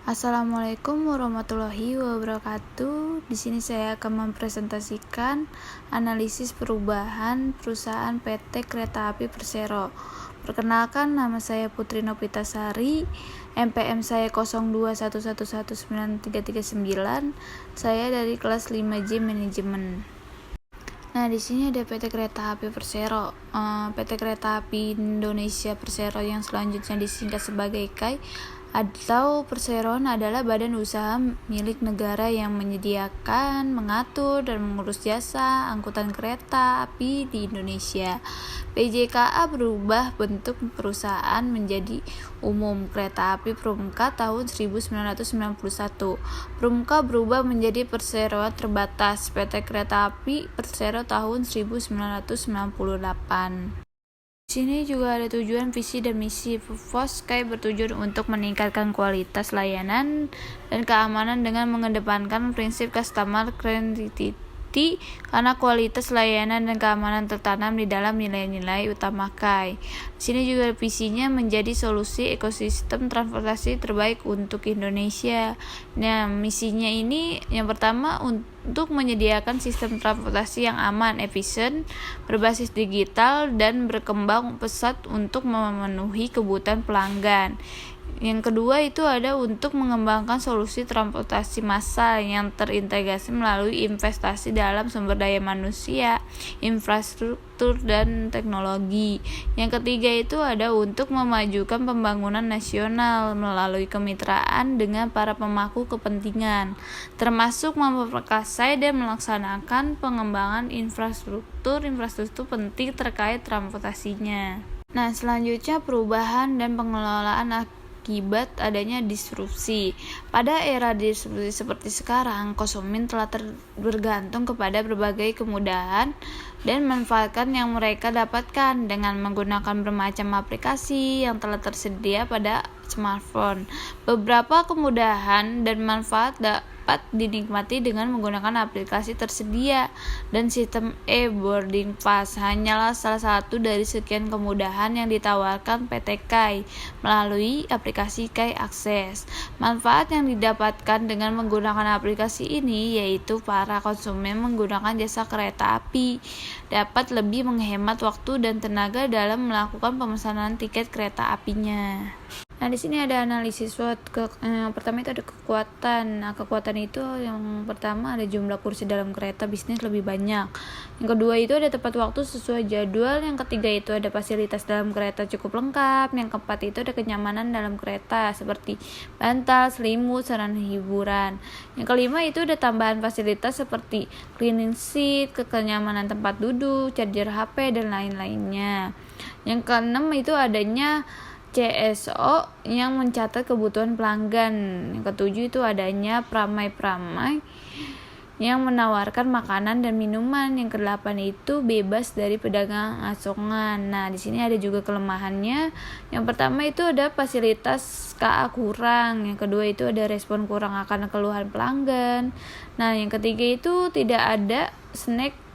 Assalamualaikum warahmatullahi wabarakatuh. Di sini saya akan mempresentasikan analisis perubahan perusahaan PT Kereta Api Persero. Perkenalkan, nama saya Putri Nopitasari, NPM saya 0211193339. Saya dari kelas 5J Manajemen. Nah, di sini ada PT Kereta Api Persero. PT Kereta Api Indonesia Persero yang selanjutnya disingkat sebagai KAI atau Perseroan adalah badan usaha milik negara yang menyediakan, mengatur, dan mengurus jasa angkutan kereta api di Indonesia. PJKA berubah bentuk perusahaan menjadi Umum Kereta Api Pramuka tahun 1991. Pramuka berubah menjadi Perseroan Terbatas PT Kereta Api Persero tahun 1998. Di sini juga ada tujuan, visi, dan misi. Purpose KAI bertujuan untuk meningkatkan kualitas layanan dan keamanan dengan mengedepankan prinsip customer centricity karena kualitas layanan dan keamanan tertanam di dalam nilai-nilai utama KAI. Di sini juga visinya menjadi solusi ekosistem transportasi terbaik untuk Indonesia. Nah, misinya ini yang pertama untuk menyediakan sistem transportasi yang aman, efisien, berbasis digital, dan berkembang pesat untuk memenuhi kebutuhan pelanggan. Yang kedua itu ada untuk mengembangkan solusi transportasi massal yang terintegrasi melalui investasi dalam sumber daya manusia, infrastruktur, dan teknologi. Yang ketiga itu ada untuk memajukan pembangunan nasional melalui kemitraan dengan para pemangku kepentingan, termasuk memperkasai dan melaksanakan pengembangan infrastruktur penting terkait transportasinya. Nah, selanjutnya perubahan dan pengelolaan akibat adanya disrupsi. Pada era disrupsi seperti sekarang, konsumen telah bergantung kepada berbagai kemudahan dan manfaatkan yang mereka dapatkan dengan menggunakan bermacam aplikasi yang telah tersedia pada smartphone. Beberapa kemudahan dan manfaat dapat dinikmati dengan menggunakan aplikasi tersedia, dan sistem e-boarding pass hanyalah salah satu dari sekian kemudahan yang ditawarkan PT KAI melalui aplikasi KAI Akses. Manfaat yang didapatkan dengan menggunakan aplikasi ini yaitu para konsumen menggunakan jasa kereta api dapat lebih menghemat waktu dan tenaga dalam melakukan pemesanan tiket kereta apinya. Nah, di sini ada analisis SWOT. Yang pertama itu ada kekuatan. Nah, kekuatan itu yang pertama ada jumlah kursi dalam kereta bisnis lebih banyak. Yang kedua itu ada tepat waktu sesuai jadwal. Yang ketiga itu ada fasilitas dalam kereta cukup lengkap. Yang keempat itu ada kenyamanan dalam kereta seperti bantal, selimut, sarana hiburan. Yang kelima itu ada tambahan fasilitas seperti cleaning seat, kenyamanan tempat duduk, charger HP, dan lain-lainnya. Yang keenam itu adanya CSO yang mencatat kebutuhan pelanggan. Yang ketujuh itu adanya Pramai yang menawarkan makanan dan minuman. Yang kedelapan itu bebas dari pedagang asongan. Nah, di sini ada juga kelemahannya. Yang pertama itu ada fasilitas KA kurang. Yang kedua itu ada respon kurang akan keluhan pelanggan. Nah, yang ketiga itu tidak ada snack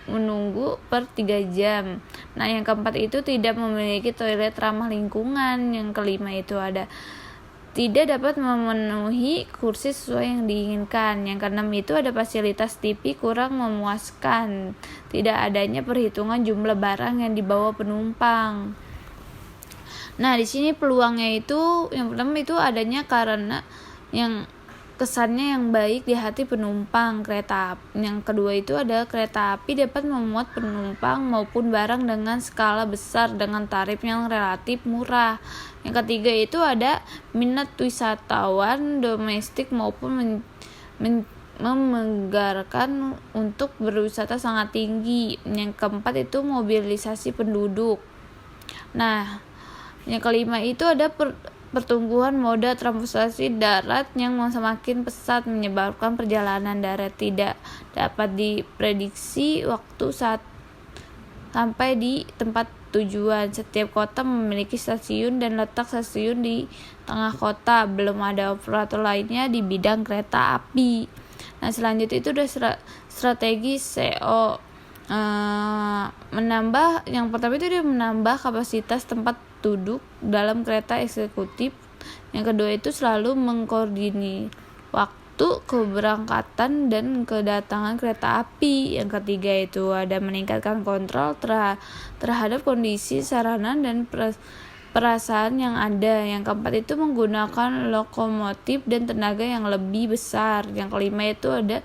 menunggu per 3 jam. Nah, yang keempat itu tidak memiliki toilet ramah lingkungan. Yang kelima itu ada tidak dapat memenuhi kursi sesuai yang diinginkan. Yang keenam itu ada fasilitas TV kurang memuaskan. Tidak adanya perhitungan jumlah barang yang dibawa penumpang. Nah, di sini peluangnya itu yang pertama itu adanya karena yang kesannya yang baik di hati penumpang kereta api. Yang kedua itu ada kereta api dapat memuat penumpang maupun barang dengan skala besar dengan tarif yang relatif murah. Yang ketiga itu ada minat wisatawan domestik maupun menggerakkan untuk berwisata sangat tinggi. Yang keempat itu mobilisasi penduduk. Nah, yang kelima itu ada pertumbuhan moda transportasi darat yang semakin pesat menyebabkan perjalanan darat tidak dapat diprediksi waktu saat sampai di tempat tujuan. Setiap kota memiliki stasiun dan letak stasiun di tengah kota. Belum ada operator lainnya di bidang kereta api. Nah, selanjutnya itu ada strategi SEO. Yang pertama itu dia menambah kapasitas tempat duduk dalam kereta eksekutif Yang kedua itu selalu mengkoordinir waktu keberangkatan dan kedatangan kereta api. Yang ketiga itu ada meningkatkan kontrol terhadap kondisi sarana dan perasaan yang ada. Yang keempat itu menggunakan lokomotif dan tenaga yang lebih besar. Yang kelima itu ada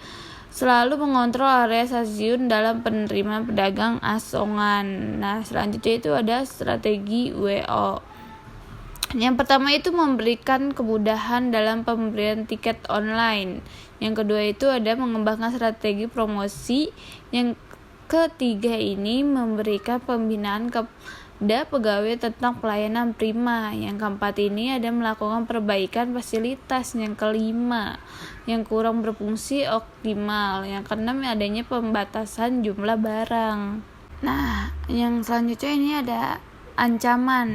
selalu mengontrol area stasiun dalam penerimaan pedagang asongan. Nah, selanjutnya itu ada strategi WO. Yang pertama itu memberikan kemudahan dalam pembelian tiket online. Yang kedua itu ada mengembangkan strategi promosi. Yang ketiga ini memberikan pembinaan kepada pegawai tentang pelayanan prima. Yang keempat ini ada melakukan perbaikan fasilitas. Yang kelima yang kurang berfungsi optimal. Yang keenam adanya pembatasan jumlah barang. Nah, yang selanjutnya ini ada ancaman.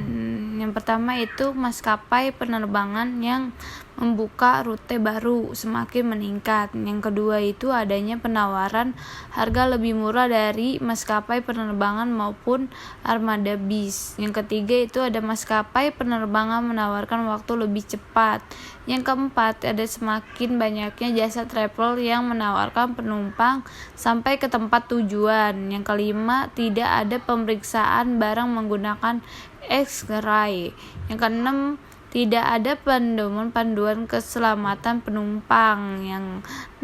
Yang pertama itu maskapai penerbangan yang membuka rute baru semakin meningkat. Yang kedua itu adanya penawaran harga lebih murah dari maskapai penerbangan maupun armada bis. Yang ketiga itu ada maskapai penerbangan menawarkan waktu lebih cepat. Yang keempat ada semakin banyaknya jasa travel yang menawarkan penumpang sampai ke tempat tujuan. Yang kelima tidak ada pemeriksaan barang menggunakan X-ray. Yang keenam tidak ada panduan keselamatan penumpang.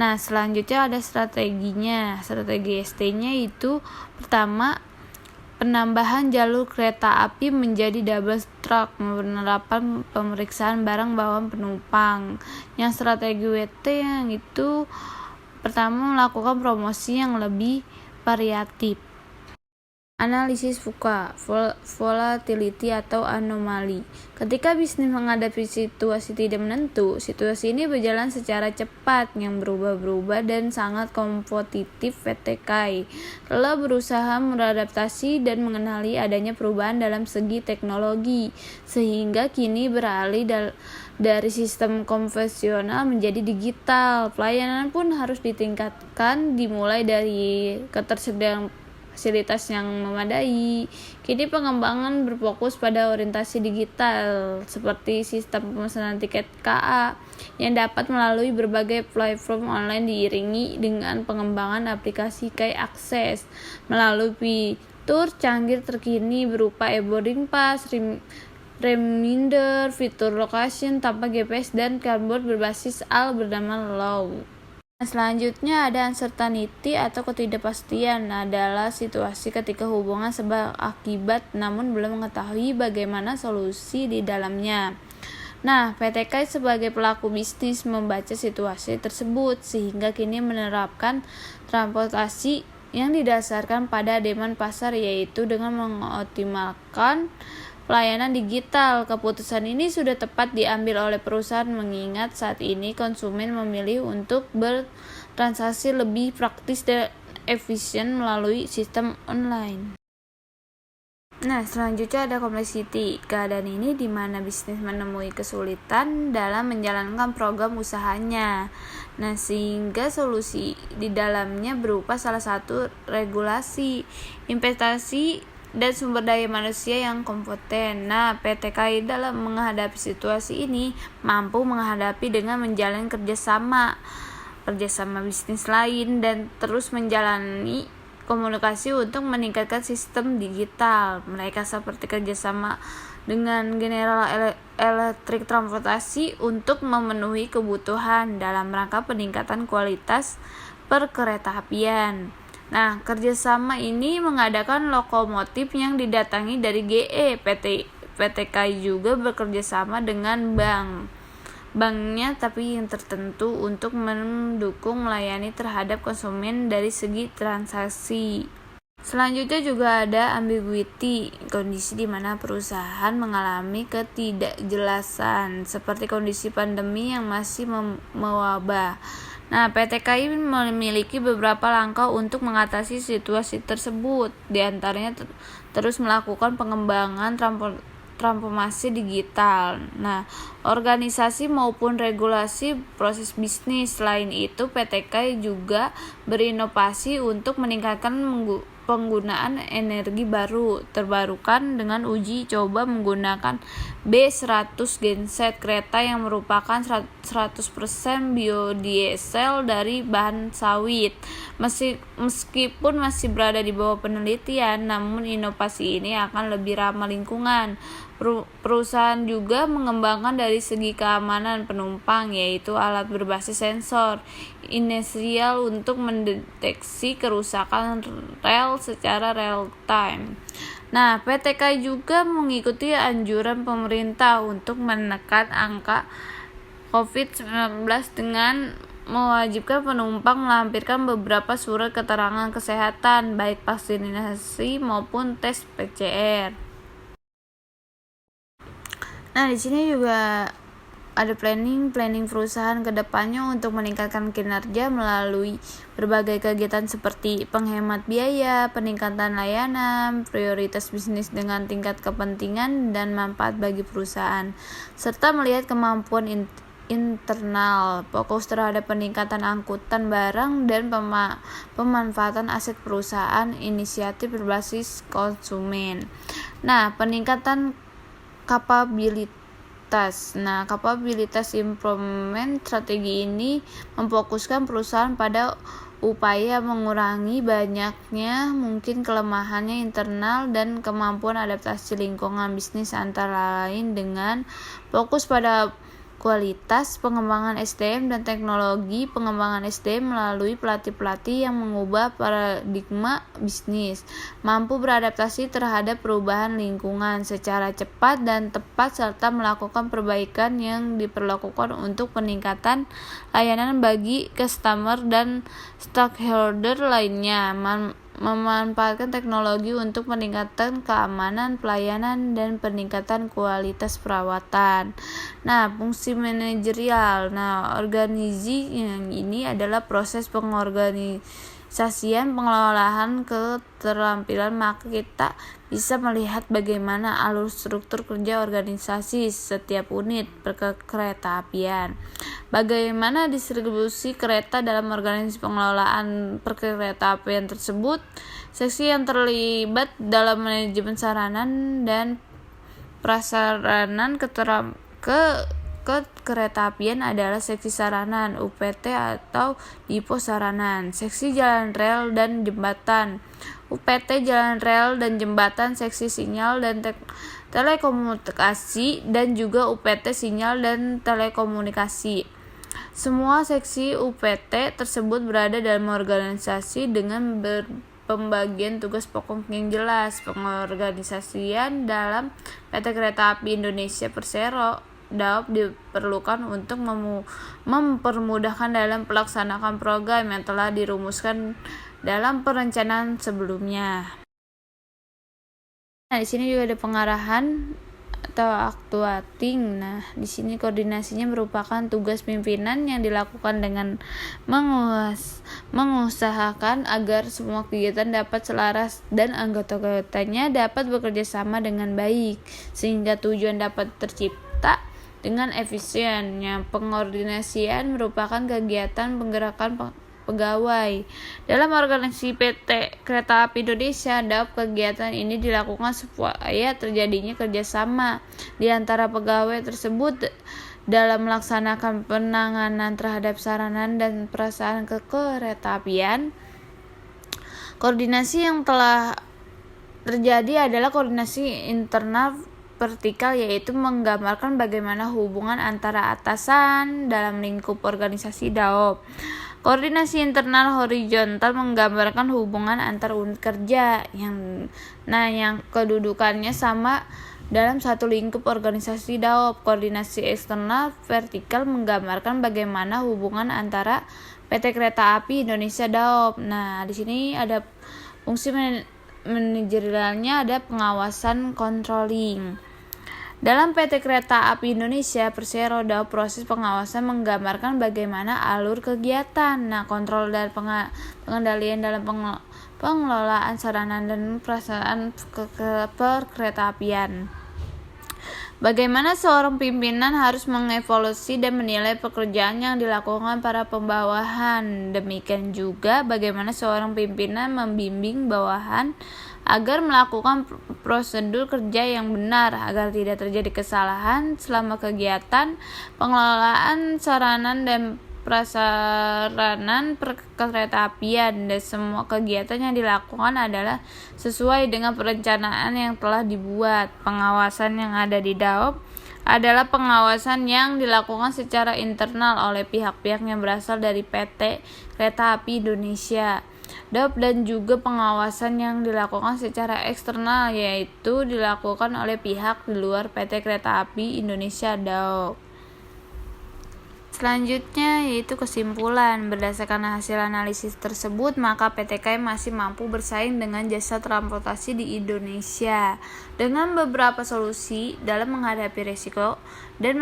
Nah, selanjutnya ada strateginya. Strategi ST-nya itu pertama penambahan jalur kereta api menjadi double track, menerapkan pemeriksaan barang bawaan penumpang. Yang strategi WT yang itu pertama melakukan promosi yang lebih variatif. Analisis VUCA, volatility atau anomali. Ketika bisnis menghadapi situasi tidak menentu, situasi ini berjalan secara cepat yang berubah-ubah dan sangat kompetitif. PT KAI telah berusaha beradaptasi dan mengenali adanya perubahan dalam segi teknologi, sehingga kini beralih dari sistem konvensional menjadi digital. Pelayanan pun harus ditingkatkan, dimulai dari ketersediaan fasilitas yang memadai. Kini pengembangan berfokus pada orientasi digital seperti sistem pemesanan tiket KA yang dapat melalui berbagai platform online diiringi dengan pengembangan aplikasi KAI Akses melalui fitur canggih terkini berupa e-boarding pass, reminder, fitur location tanpa GPS dan cardboard berbasis AL bernama Low. Selanjutnya ada uncertainty atau ketidakpastian, adalah situasi ketika hubungan sebab akibat namun belum mengetahui bagaimana solusi di dalamnya. Nah, PT KAI sebagai pelaku bisnis membaca situasi tersebut sehingga kini menerapkan transportasi yang didasarkan pada demand pasar, yaitu dengan mengoptimalkan pelayanan digital. Keputusan ini sudah tepat diambil oleh perusahaan mengingat saat ini konsumen memilih untuk bertransaksi lebih praktis dan efisien melalui sistem online. Nah, selanjutnya ada complexity. Keadaan ini di mana bisnis menemui kesulitan dalam menjalankan program usahanya. Nah, sehingga solusi di dalamnya berupa salah satu regulasi, investasi dan sumber daya manusia yang kompeten. Nah, PT KAI dalam menghadapi situasi ini mampu menghadapi dengan menjalin kerjasama bisnis lain dan terus menjalani komunikasi untuk meningkatkan sistem digital. Mereka seperti kerjasama dengan General Electric Transportasi untuk memenuhi kebutuhan dalam rangka peningkatan kualitas perkeretaapian. Nah, kerjasama ini mengadakan lokomotif yang didatangi dari GE. PT KAI juga bekerjasama dengan banknya tapi yang tertentu untuk mendukung melayani terhadap konsumen dari segi transaksi. Selanjutnya juga ada ambiguity, kondisi di mana perusahaan mengalami ketidakjelasan seperti kondisi pandemi yang masih mewabah. Nah, PT KAI memiliki beberapa langkah untuk mengatasi situasi tersebut. Di antaranya terus melakukan pengembangan transformasi digital. Nah, organisasi maupun regulasi proses bisnis. Selain itu, PT KAI juga berinovasi untuk meningkatkan penggunaan energi baru terbarukan dengan uji coba menggunakan B100 genset, kereta yang merupakan 100% biodiesel dari bahan sawit. Meskipun masih berada di bawah penelitian, namun inovasi ini akan lebih ramah lingkungan. Perusahaan juga mengembangkan dari segi keamanan penumpang, yaitu alat berbasis sensor inersial untuk mendeteksi kerusakan rel secara real time. Nah, PT KAI juga mengikuti anjuran pemerintah untuk menekan angka COVID-19 dengan mewajibkan penumpang melampirkan beberapa surat keterangan kesehatan, baik vaksinasi maupun tes PCR. Nah, di sini juga ada planning perusahaan ke depannya untuk meningkatkan kinerja melalui berbagai kegiatan seperti penghemat biaya, peningkatan layanan, prioritas bisnis dengan tingkat kepentingan dan manfaat bagi perusahaan, serta melihat kemampuan internal, fokus terhadap peningkatan angkutan barang dan pemanfaatan aset perusahaan, inisiatif berbasis konsumen. Nah, peningkatan kapabilitas. Kapabilitas improvement strategi ini memfokuskan perusahaan pada upaya mengurangi banyaknya mungkin kelemahannya internal dan kemampuan adaptasi lingkungan bisnis, antara lain dengan fokus pada kualitas, pengembangan SDM dan teknologi. Pengembangan SDM melalui pelatih-pelatih yang mengubah paradigma bisnis, mampu beradaptasi terhadap perubahan lingkungan secara cepat dan tepat, serta melakukan perbaikan yang diperlakukan untuk peningkatan layanan bagi customer dan stakeholder lainnya. Memanfaatkan teknologi untuk meningkatkan keamanan pelayanan dan peningkatan kualitas perawatan. Nah, fungsi manajerial. Organisasi yang ini adalah proses pengorganisasian pengelolaan keterampilan, maka kita bisa melihat bagaimana alur struktur kerja organisasi setiap unit perkeretaapian, bagaimana distribusi kereta dalam organisasi pengelolaan perkeretaapian tersebut, seksi yang terlibat dalam manajemen sarana dan prasarana keretaapian adalah seksi sarana, UPT atau Dipo Saranan, seksi jalan rel dan jembatan, UPT jalan rel dan jembatan, seksi sinyal dan telekomunikasi, dan juga UPT sinyal dan telekomunikasi. Semua seksi UPT tersebut berada dalam organisasi dengan pembagian tugas pokok yang jelas. Pengorganisasian dalam PT Kereta Api Indonesia Persero DAOP diperlukan untuk mempermudahkan dalam pelaksanaan program yang telah dirumuskan dalam perencanaan sebelumnya. Nah, di sini juga ada pengarahan atau actuating. Nah, di sini koordinasinya merupakan tugas pimpinan yang dilakukan dengan mengusahakan agar semua kegiatan dapat selaras dan anggota-anggotanya dapat bekerja sama dengan baik sehingga tujuan dapat tercipta dengan efisiennya. Pengordinasian merupakan kegiatan penggerakan pegawai dalam organisasi PT Kereta Api Indonesia DAOP. Kegiatan ini dilakukan supaya terjadinya kerjasama di antara pegawai tersebut dalam melaksanakan penanganan terhadap sarana dan prasarana kekeretaapian. Koordinasi yang telah terjadi adalah koordinasi internal vertikal, yaitu menggambarkan bagaimana hubungan antara atasan dalam lingkup organisasi DAOP. Koordinasi internal horizontal menggambarkan hubungan antar unit kerja yang kedudukannya sama dalam satu lingkup organisasi DAOP. Koordinasi eksternal vertikal menggambarkan bagaimana hubungan antara PT Kereta Api Indonesia DAOP. Nah, di sini ada fungsi manajerialnya, ada pengawasan controlling. Dalam PT Kereta Api Indonesia Persero DAOP, proses pengawasan menggambarkan bagaimana alur kegiatan. Nah, kontrol dan pengendalian dalam pengelolaan sarana dan prasarana perkeretaapian. Bagaimana seorang pimpinan harus mengevaluasi dan menilai pekerjaan yang dilakukan para pembawahan. Demikian juga bagaimana seorang pimpinan membimbing bawahan agar melakukan prosedur kerja yang benar agar tidak terjadi kesalahan selama kegiatan pengelolaan sarana dan prasarana perkeretaapian, dan semua kegiatan yang dilakukan adalah sesuai dengan perencanaan yang telah dibuat. Pengawasan yang ada di DAOP adalah pengawasan yang dilakukan secara internal oleh pihak-pihak yang berasal dari PT Kereta Api Indonesia DAOP, dan juga pengawasan yang dilakukan secara eksternal, yaitu dilakukan oleh pihak di luar PT Kereta Api Indonesia DAOP. Selanjutnya yaitu kesimpulan. Berdasarkan hasil analisis tersebut, maka PT KAI masih mampu bersaing dengan jasa transportasi di Indonesia dengan beberapa solusi dalam menghadapi risiko dan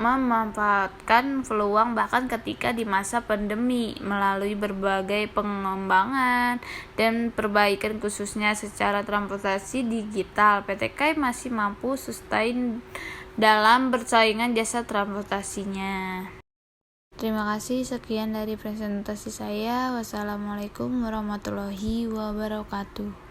memanfaatkan peluang bahkan ketika di masa pandemi melalui berbagai pengembangan dan perbaikan khususnya secara transportasi digital. PT KAI masih mampu sustain dalam persaingan jasa transportasinya. Terima kasih, sekian dari presentasi saya. Wassalamualaikum warahmatullahi wabarakatuh.